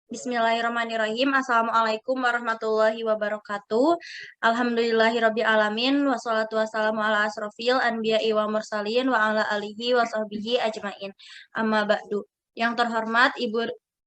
Bismillahirrahmanirrahim. Assalamualaikum warahmatullahi wabarakatuh. Alhamdulillahirabbil alamin wassalatu wassalamu ala asrofil anbiya'i wa mursalin wa ala alihi wa sahbihi ajmain. Amma ba'du. Yang terhormat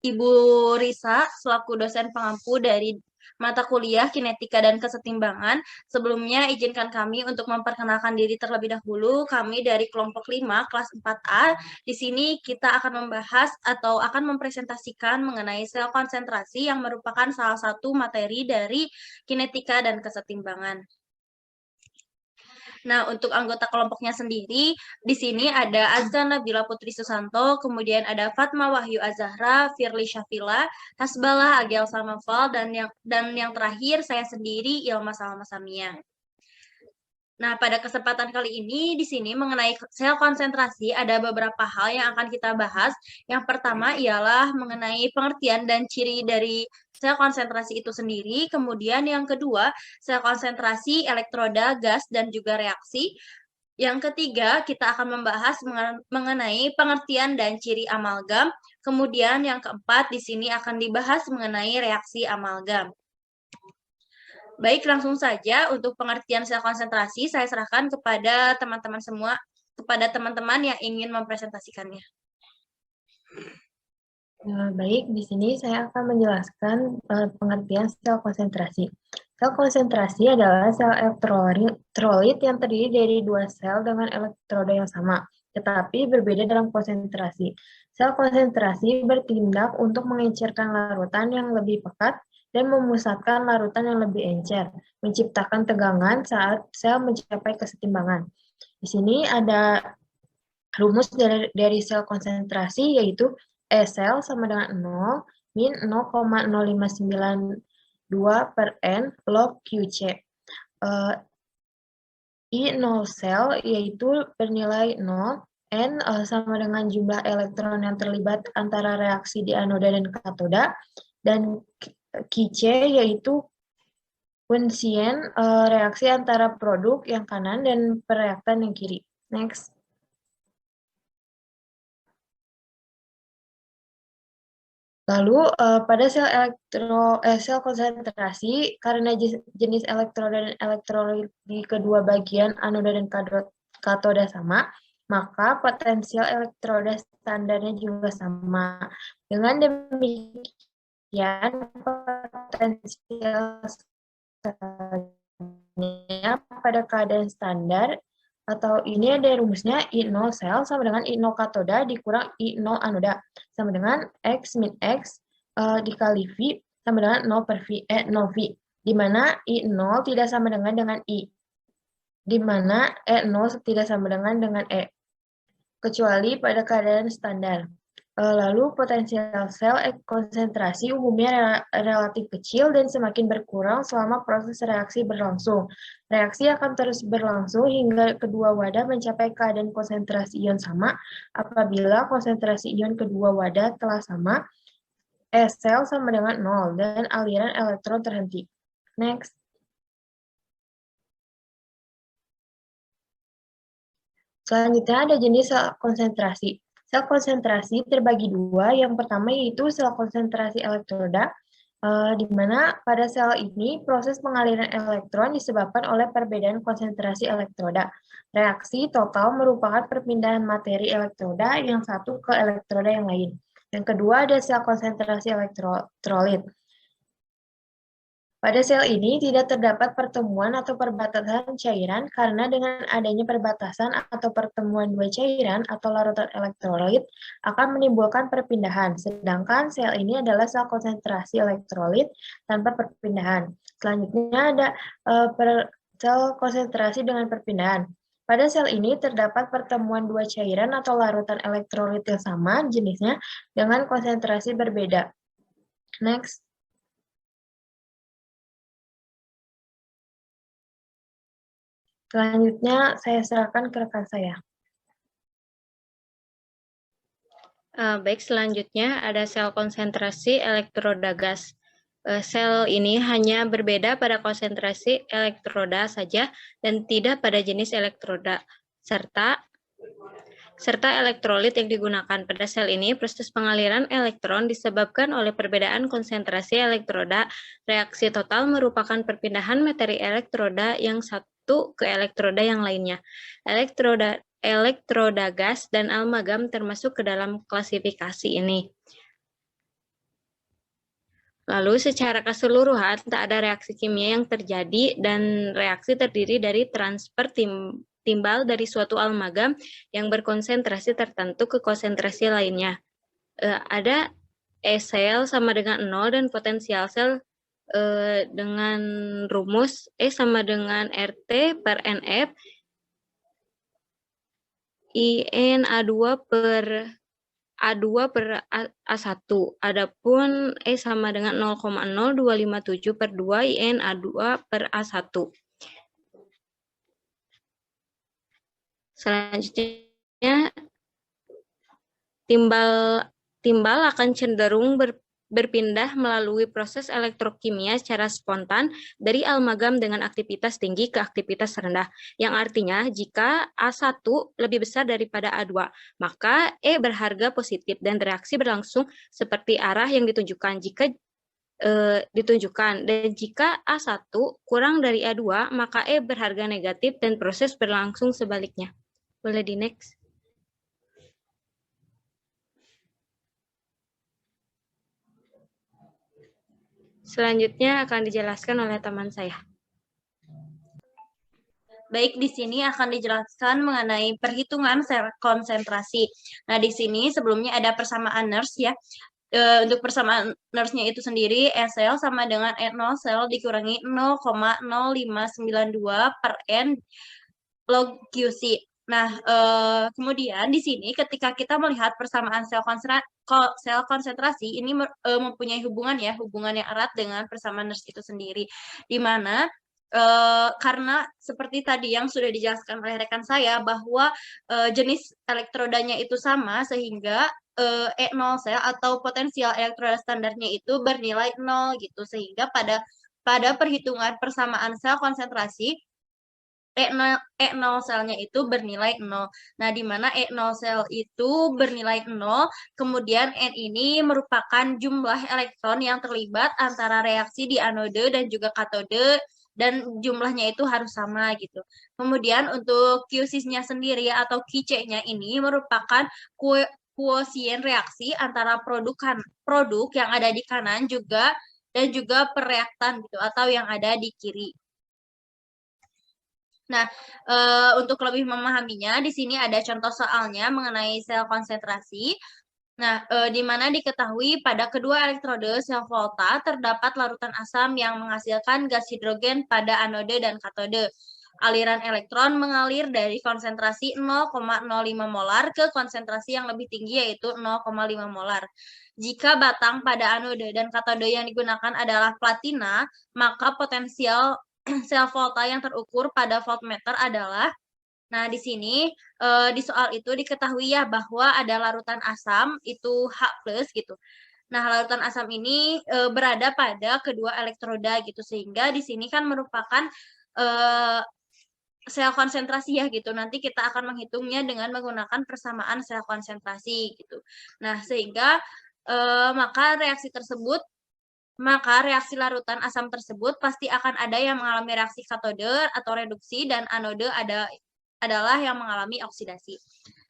Ibu Risa selaku dosen pengampu dari mata kuliah Kinetika dan Kesetimbangan. Sebelumnya izinkan kami untuk memperkenalkan diri terlebih dahulu. Kami dari kelompok 5 kelas 4A. Di sini kita akan membahas atau akan mempresentasikan mengenai sel konsentrasi yang merupakan salah satu materi dari kinetika dan kesetimbangan. Nah, untuk anggota kelompoknya sendiri, di sini ada Azza Nabila Putri Susanto, kemudian ada Fatma Wahyu Azahra, Firly Syafila, Hasbalah Agil Salmafal, dan yang terakhir saya sendiri Ilma Salma Samia. Nah, pada kesempatan kali ini di sini mengenai sel konsentrasi ada beberapa hal yang akan kita bahas. Yang pertama ialah mengenai pengertian dan ciri dari sel konsentrasi itu sendiri. Kemudian yang kedua, sel konsentrasi, elektroda, gas, dan juga reaksi. Yang ketiga, kita akan membahas mengenai pengertian dan ciri amalgam. Kemudian yang keempat, di sini akan dibahas mengenai reaksi amalgam. Baik, langsung saja untuk pengertian sel konsentrasi, saya serahkan kepada teman-teman semua, kepada teman-teman yang ingin mempresentasikannya. Baik, di sini saya akan menjelaskan pengertian sel konsentrasi. Sel konsentrasi adalah sel elektrolit yang terdiri dari dua sel dengan elektroda yang sama, tetapi berbeda dalam konsentrasi. Sel konsentrasi bertindak untuk mengencerkan larutan yang lebih pekat dan memusatkan larutan yang lebih encer, menciptakan tegangan saat sel mencapai kesetimbangan. Di sini ada rumus dari sel konsentrasi, yaitu E sel sama dengan 0 min 0,0592 per N log QC. I0 sel yaitu bernilai 0, N sama dengan jumlah elektron yang terlibat antara reaksi di anoda dan katoda, dan QC yaitu kunsien reaksi antara produk yang kanan dan pereaktan yang kiri. Next. Lalu pada sel konsentrasi, karena jenis elektroda dan elektrolit di kedua bagian anoda dan katoda sama, maka potensial elektroda standarnya juga sama. Dengan demikian, potensial pada keadaan standar, atau ini ada rumusnya I0 sel sama dengan I0 katoda dikurang I0 anoda sama dengan X min X dikali V sama dengan 0 per V, 0 V, di mana I0 tidak sama dengan I, di mana E0 tidak sama dengan E, kecuali pada keadaan standar. Lalu potensial sel konsentrasi umumnya relatif kecil dan semakin berkurang selama proses reaksi berlangsung. Reaksi akan terus berlangsung hingga kedua wadah mencapai keadaan konsentrasi ion sama. Apabila konsentrasi ion kedua wadah telah sama, S sel sama dengan 0 dan aliran elektron terhenti. Next. Selanjutnya ada jenis sel konsentrasi. Sel konsentrasi terbagi dua. Yang pertama yaitu sel konsentrasi elektroda, di mana pada sel ini proses pengaliran elektron disebabkan oleh perbedaan konsentrasi elektroda. Reaksi total merupakan perpindahan materi elektroda yang satu ke elektroda yang lain. Yang kedua ada sel konsentrasi elektrolit. Pada sel ini tidak terdapat pertemuan atau perbatasan cairan karena dengan adanya perbatasan atau pertemuan dua cairan atau larutan elektrolit akan menimbulkan perpindahan. Sedangkan sel ini adalah sel konsentrasi elektrolit tanpa perpindahan. Selanjutnya ada sel konsentrasi dengan perpindahan. Pada sel ini terdapat pertemuan dua cairan atau larutan elektrolit yang sama jenisnya dengan konsentrasi berbeda. Next. Selanjutnya, saya serahkan ke rekan saya. Baik, selanjutnya ada sel konsentrasi elektroda gas. Sel ini hanya berbeda pada konsentrasi elektroda saja dan tidak pada jenis elektroda, serta serta elektrolit yang digunakan. Pada sel ini, proses pengaliran elektron disebabkan oleh perbedaan konsentrasi elektroda. Reaksi total merupakan perpindahan materi elektroda yang satu ke elektroda yang lainnya. Elektroda gas dan amalgam termasuk ke dalam klasifikasi ini. Lalu secara keseluruhan tak ada reaksi kimia yang terjadi dan reaksi terdiri dari transfer timbal dari suatu amalgam yang berkonsentrasi tertentu ke konsentrasi lainnya. Ada E-sel sama dengan 0 dan potensial sel dengan rumus E sama dengan RT per NF IN A2 per A1. Adapun E sama dengan 0,0257 per 2 IN A2 per A1. Selanjutnya, timbal akan cenderung berpindah melalui proses elektrokimia secara spontan dari amalgam dengan aktivitas tinggi ke aktivitas rendah, yang artinya jika A1 lebih besar daripada A2, maka E berharga positif dan reaksi berlangsung seperti arah yang ditunjukkan dan jika A1 kurang dari A2, maka E berharga negatif dan proses berlangsung sebaliknya. Boleh di next. Selanjutnya akan dijelaskan oleh teman saya. Baik, di sini akan dijelaskan mengenai perhitungan sel konsentrasi. Nah, di sini sebelumnya ada persamaan Nernst ya. Untuk persamaan Nernst-nya itu sendiri, E-sel sama dengan E0 sel dikurangi 0,0592 per N log QC. Nah, kemudian di sini ketika kita melihat persamaan sel konsentrasi ini mempunyai hubungan yang erat dengan persamaan Nernst itu sendiri, di mana karena seperti tadi yang sudah dijelaskan oleh rekan saya bahwa jenis elektrodanya itu sama sehingga E0 sel atau potensial elektroda standarnya itu bernilai 0 gitu, sehingga pada perhitungan persamaan sel konsentrasi E0 selnya itu bernilai 0. Nah, di mana E0 sel itu bernilai 0, kemudian N ini merupakan jumlah elektron yang terlibat antara reaksi di anode dan juga katode, dan jumlahnya itu harus sama gitu. Kemudian untuk Q-nya sendiri atau QC-nya ini merupakan kuosien reaksi antara produk yang ada di kanan dan juga pereaktan gitu atau yang ada di kiri. Nah, untuk lebih memahaminya, di sini ada contoh soalnya mengenai sel konsentrasi. Nah, di mana diketahui pada kedua elektrode sel volta terdapat larutan asam yang menghasilkan gas hidrogen pada anode dan katode. Aliran elektron mengalir dari konsentrasi 0,05 molar ke konsentrasi yang lebih tinggi yaitu 0,5 molar. Jika batang pada anode dan katode yang digunakan adalah platina, maka potensial sel volta yang terukur pada voltmeter adalah, nah di sini di soal itu diketahui ya bahwa ada larutan asam itu H+ gitu. Nah, larutan asam ini berada pada kedua elektroda gitu, sehingga di sini kan merupakan sel konsentrasi ya gitu. Nanti kita akan menghitungnya dengan menggunakan persamaan sel konsentrasi gitu. Nah, sehingga maka reaksi larutan asam tersebut pasti akan ada yang mengalami reaksi katode atau reduksi dan anode adalah yang mengalami oksidasi.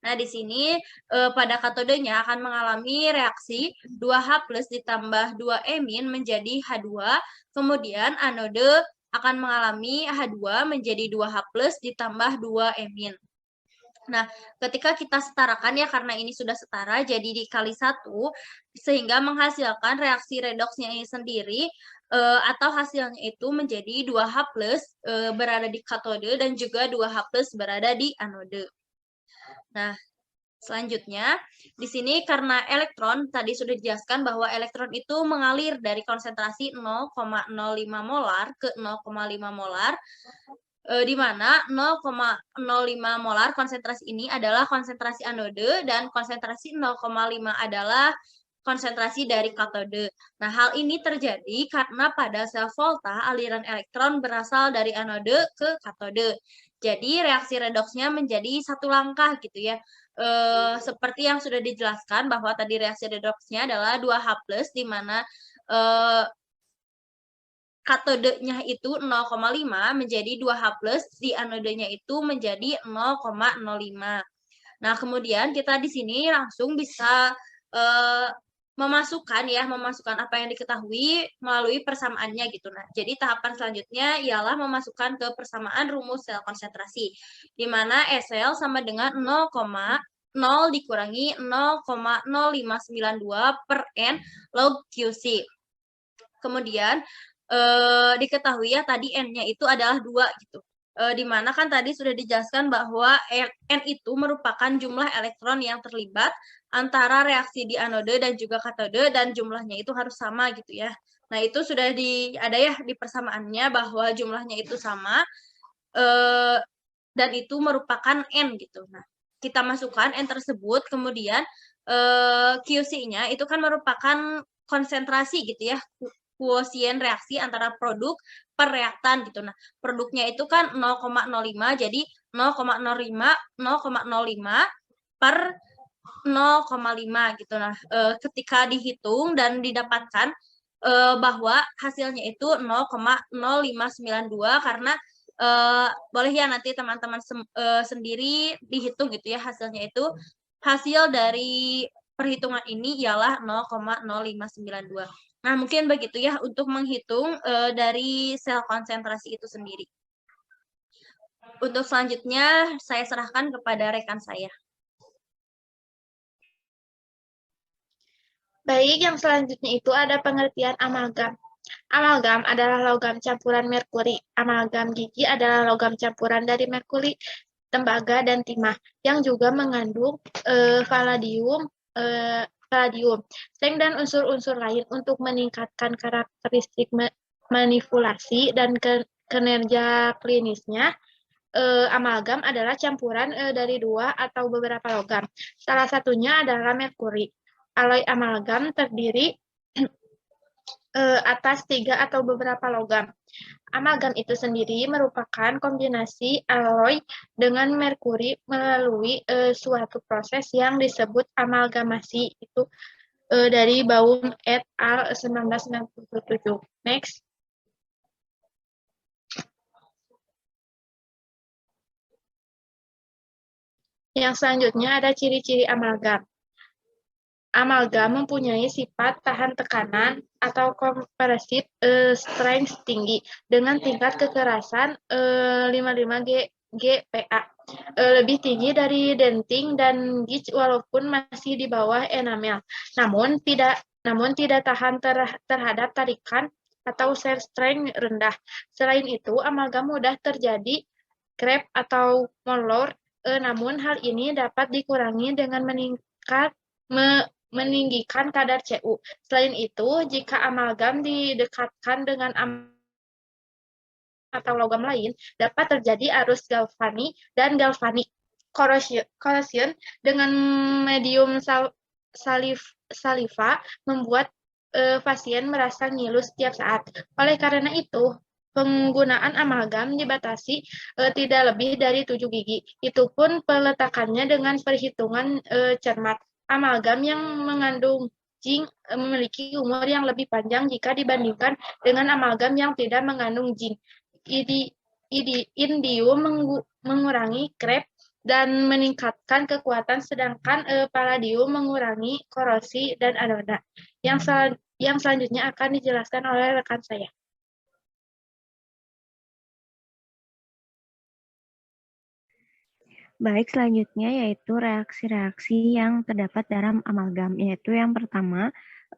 Nah, di sini pada katodenya akan mengalami reaksi 2H+ ditambah 2E- menjadi H2, kemudian anode akan mengalami H2 menjadi 2H+ ditambah 2E-. Nah, ketika kita setarakan ya, karena ini sudah setara, jadi dikali 1, sehingga menghasilkan reaksi redoksnya ini sendiri, atau hasilnya itu menjadi 2H+ berada di katode dan juga 2H+ berada di anode. Nah, selanjutnya, di sini karena elektron, tadi sudah dijelaskan bahwa elektron itu mengalir dari konsentrasi 0,05 molar ke 0,5 molar, di mana 0,05 molar konsentrasi ini adalah konsentrasi anode dan konsentrasi 0,5 adalah konsentrasi dari katode. Nah, hal ini terjadi karena pada sel volta aliran elektron berasal dari anode ke katode. Jadi reaksi redoksnya menjadi satu langkah gitu ya. seperti yang sudah dijelaskan bahwa tadi reaksi redoksnya adalah 2H+, di mana katodenya itu 0,5 menjadi 2H+, di anodenya itu menjadi 0,05. Nah, kemudian kita di sini langsung bisa memasukkan apa yang diketahui melalui persamaannya gitu. Nah, jadi tahapan selanjutnya ialah memasukkan ke persamaan rumus sel konsentrasi, di mana SL sama dengan 0,0 dikurangi 0,0592 per N log QC. Kemudian diketahui ya tadi N-nya itu adalah 2 gitu. Di mana kan tadi sudah dijelaskan bahwa N itu merupakan jumlah elektron yang terlibat antara reaksi di anode dan juga katode, dan jumlahnya itu harus sama gitu ya. Nah, itu sudah ada ya di persamaannya bahwa jumlahnya itu sama, dan itu merupakan N gitu. Nah, kita masukkan N tersebut, kemudian QC-nya itu kan merupakan konsentrasi gitu ya, kuosien reaksi antara produk per reaktan gitu. Nah, produknya itu kan 0,05, jadi 0,05 per 0,5 gitu. Nah, ketika dihitung dan didapatkan bahwa hasilnya itu 0,0592, karena boleh ya nanti teman-teman sendiri dihitung gitu ya hasilnya itu. Hasil dari perhitungan ini ialah 0,0592. Nah, mungkin begitu ya untuk menghitung dari sel konsentrasi itu sendiri. Untuk selanjutnya, saya serahkan kepada rekan saya. Baik, yang selanjutnya itu ada pengertian amalgam. Amalgam adalah logam campuran merkuri. Amalgam gigi adalah logam campuran dari merkuri, tembaga, dan timah, yang juga mengandung vanadium, zinc, dan unsur-unsur lain untuk meningkatkan karakteristik manipulasi dan kinerja klinisnya. Amalgam adalah campuran dari 2 atau beberapa logam. Salah satunya adalah merkuri. Alloy amalgam terdiri atas 3 atau beberapa logam. Amalgam itu sendiri merupakan kombinasi alloy dengan merkuri melalui suatu proses yang disebut amalgamasi. Itu dari Baum et al. 1997. Next. Yang selanjutnya ada ciri-ciri amalgam. Amalgam mempunyai sifat tahan tekanan atau kompresif strength tinggi dengan tingkat kekerasan 55 GPa, lebih tinggi dari dentin dan gauge walaupun masih di bawah enamel. Namun tidak tahan terhadap tarikan atau shear strength rendah. Selain itu, amalgam mudah terjadi creep atau molor, namun hal ini dapat dikurangi dengan meninggikan kadar Cu. Selain itu, jika amalgam didekatkan dengan atau logam lain, dapat terjadi arus galvanik dan galvanik corrosion dengan medium saliva membuat pasien merasa ngilu setiap saat. Oleh karena itu, penggunaan amalgam dibatasi tidak lebih dari 7 gigi. Itu pun peletakannya dengan perhitungan cermat. Amalgam yang mengandung zinc memiliki umur yang lebih panjang jika dibandingkan dengan amalgam yang tidak mengandung zinc. Indium mengurangi creep dan meningkatkan kekuatan, sedangkan palladium mengurangi korosi dan anoda. Yang selanjutnya akan dijelaskan oleh rekan saya. Baik, selanjutnya yaitu reaksi-reaksi yang terdapat dalam amalgam, yaitu yang pertama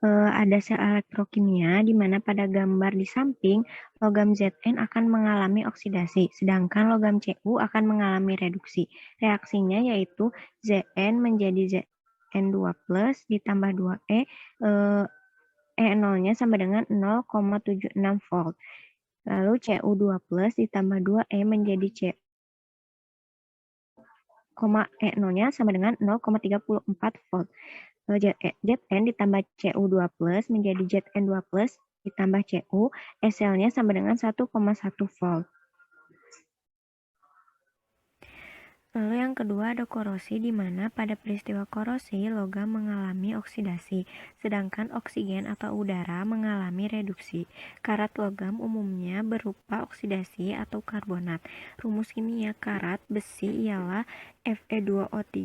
ada sel elektrokimia, di mana pada gambar di samping logam Zn akan mengalami oksidasi, sedangkan logam Cu akan mengalami reduksi. Reaksinya yaitu Zn menjadi Zn2+ ditambah 2E, E0-nya sama dengan 0,76 volt. Lalu Cu2+ ditambah 2E menjadi C, E0-nya sama dengan 0,34 volt. Zn ditambah Cu2+ menjadi Zn2+ ditambah Cu, SL-nya sama dengan 1,1 volt. Lalu yang kedua ada korosi, di mana pada peristiwa korosi logam mengalami oksidasi, sedangkan oksigen atau udara mengalami reduksi. Karat logam umumnya berupa oksidasi atau karbonat. Rumus kimia karat besi ialah Fe2O3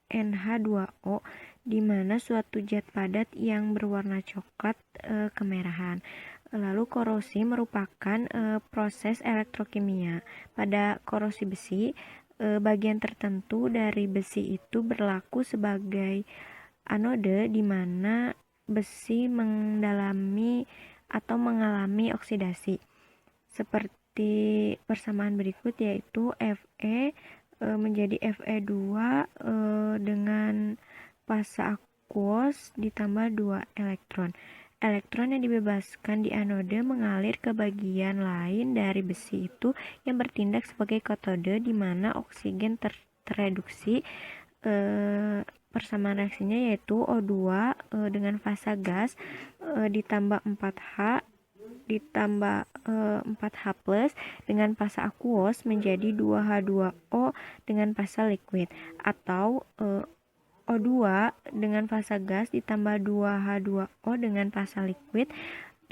NH2O, di mana suatu zat padat yang berwarna coklat kemerahan. Lalu korosi merupakan proses elektrokimia. Pada korosi besi, bagian tertentu dari besi itu berlaku sebagai anode, di mana besi mendalami atau mengalami oksidasi. Seperti persamaan berikut, yaitu Fe menjadi Fe2 dengan fasa aquos ditambah 2 elektron. Elektron yang dibebaskan di anode mengalir ke bagian lain dari besi itu yang bertindak sebagai katode, di mana oksigen tereduksi. Persamaan reaksinya yaitu O2 dengan fasa gas ditambah 4H ditambah 4H+ dengan fasa aquos menjadi 2H2O dengan fasa liquid, atau O2 dengan fasa gas ditambah 2H2O dengan fasa liquid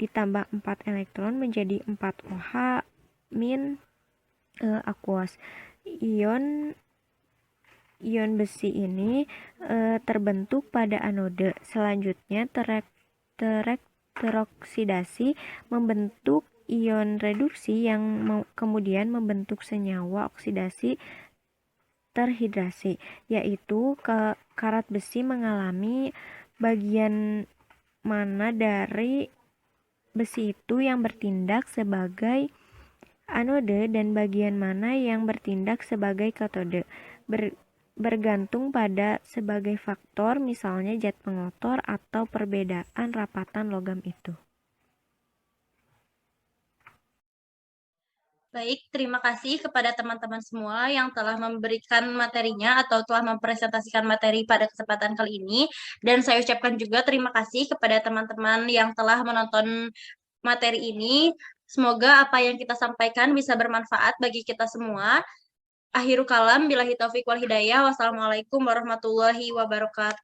ditambah 4 elektron menjadi 4OH min aquos. Ion besi ini terbentuk pada anode. Selanjutnya teroksidasi membentuk ion reduksi yang kemudian membentuk senyawa oksidasi terhidrasi, yaitu karat besi mengalami bagian mana dari besi itu yang bertindak sebagai anode dan bagian mana yang bertindak sebagai katode, bergantung pada sebagai faktor, misalnya zat pengotor atau perbedaan rapatan logam itu. Baik, terima kasih kepada teman-teman semua yang telah memberikan materinya atau telah mempresentasikan materi pada kesempatan kali ini. Dan saya ucapkan juga terima kasih kepada teman-teman yang telah menonton materi ini. Semoga apa yang kita sampaikan bisa bermanfaat bagi kita semua. Akhirul kalam, billahi taufiq wal hidayah. Wassalamualaikum warahmatullahi wabarakatuh.